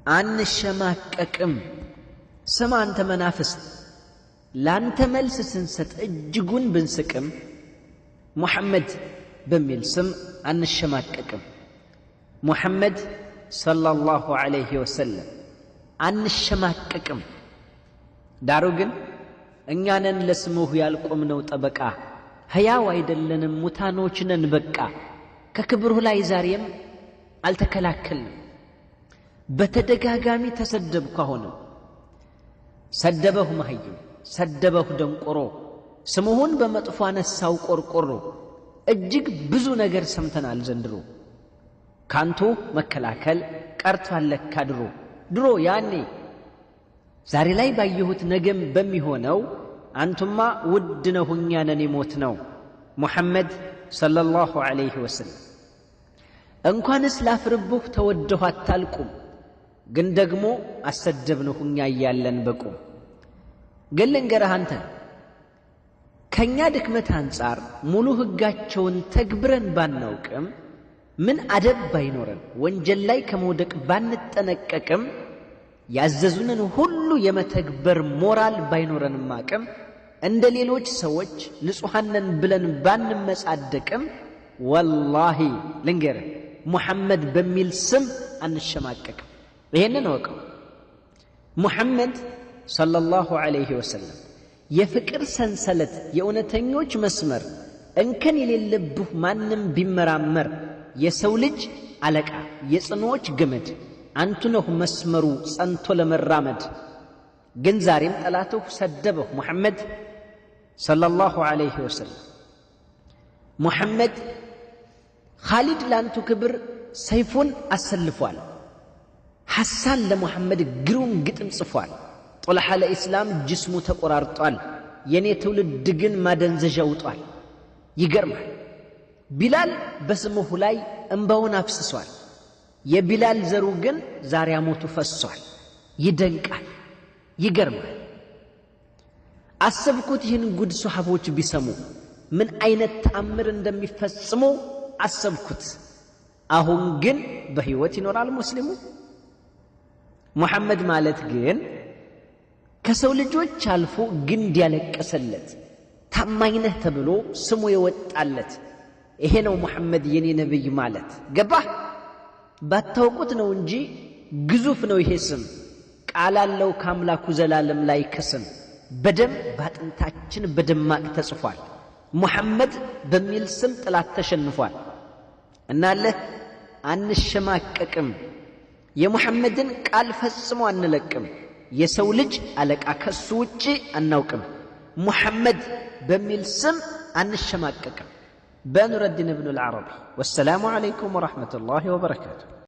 አንሸማቀቅም። ስም አንተ መናፍስት ላንተ መልስ ስንሰጥ እጅጉን ብንስቅም ሙሐመድ በሚል ስም አንሸማቀቅም። ሙሐመድ ሰለላሁ ዐለይሂ ወሰለም አንሸማቀቅም። ዳሩ ግን እኛንን ለስሙህ ያልቆምነው ጠበቃ፣ ሕያው አይደለንም ሙታኖች ነን በቃ። ከክብሩ ላይ ዛሬም አልተከላከልንም። በተደጋጋሚ ተሰደብኩ። አሁንም ሰደበሁ መሃይም፣ ሰደበሁ ደንቆሮ፣ ስሙሁን በመጥፎ አነሳው ቆርቆሮ። እጅግ ብዙ ነገር ሰምተናል ዘንድሮ። ካንቱ መከላከል ቀርቷል ለካ ድሮ ያኔ ዛሬ ላይ ባየሁት ነገም በሚሆነው አንቱማ ውድ ነው እኛ ነን የሞት ነው። ሙሐመድ ሰለላሁ ዐለይሂ ወሰለም እንኳንስ ላፍርብህ ተወደሁ አታልቁም። ግን ደግሞ አሰደብንሁ እኛ እያለን በቁም። ግን ልንገርህ አንተ ከእኛ ድክመት አንጻር ሙሉ ሕጋቸውን ተግብረን ባናውቅም፣ ምን አደብ ባይኖረን፣ ወንጀል ላይ ከመውደቅ ባንጠነቀቅም፣ ያዘዙንን ሁሉ የመተግበር ሞራል ባይኖረንም አቅም፣ እንደ ሌሎች ሰዎች ንጹሐነን ብለን ባንመጻደቅም፣ ወላሂ ልንገርህ ሙሐመድ በሚል ስም አንሸማቀቅም። ይሄንን ወቀው። ሙሐመድ ሰለላሁ ዐለይሂ ወሰለም የፍቅር ሰንሰለት፣ የእውነተኞች መስመር፣ እንከን የሌለብህ ማንም ቢመራመር፣ የሰው ልጅ አለቃ፣ የጽኖዎች ገመድ፣ አንቱ ነህ መስመሩ ጸንቶ ለመራመድ። ግን ዛሬም ጠላትሁ ሰደበሁ ሙሐመድ ሰለላሁ ዐለይሂ ወሰለም። ሙሐመድ ኻሊድ ላንቱ ክብር ሰይፉን አሰልፏል። ሐሳን ለሙሐመድ ግሩም ግጥም ጽፏል። ጦልሓ ለኢስላም ጅስሙ ተቆራርጧል። የኔ ትውልድ ግን ማደንዘዣ ውጧል። ይገርማል። ቢላል በስሙሁ ላይ እንባውን አፍስሷል። የቢላል ዘሩ ግን ዛሬ አሞቱ ፈሷል። ይደንቃል፣ ይገርማል። አሰብኩት ይህን ጉድ ሶሐቦች ቢሰሙ ምን አይነት ተአምር እንደሚፈጽሙ አሰብኩት። አሁን ግን በሕይወት ይኖራል ሙስሊሙ። ሙሐመድ ማለት ግን ከሰው ልጆች አልፎ ግንድ ያለቀሰለት ታማኝ ነህ ተብሎ ስሙ የወጣለት ይሄ ነው ሙሐመድ የኔ ነብይ ማለት። ገባህ? ባታውቁት ነው እንጂ ግዙፍ ነው ይሄ ስም። ቃል አለው ከአምላኩ ዘላለም ላይ ከስም በደም ባጥንታችን በደማቅ ተጽፏል። ሙሐመድ በሚል ስም ጥላት ተሸንፏል። እናለህ አንሸማቀቅም። የሙሐመድን ቃል ፈጽሞ አንለቅም። የሰው ልጅ አለቃ ከሱ ውጪ አናውቅም። ሙሐመድ በሚል ስም አንሸማቀቅም። በኑረዲን ኢብኑል ዓረቢ። ወሰላሙ ዓለይኩም ወረሕመቱላሂ ወበረካቱሁ።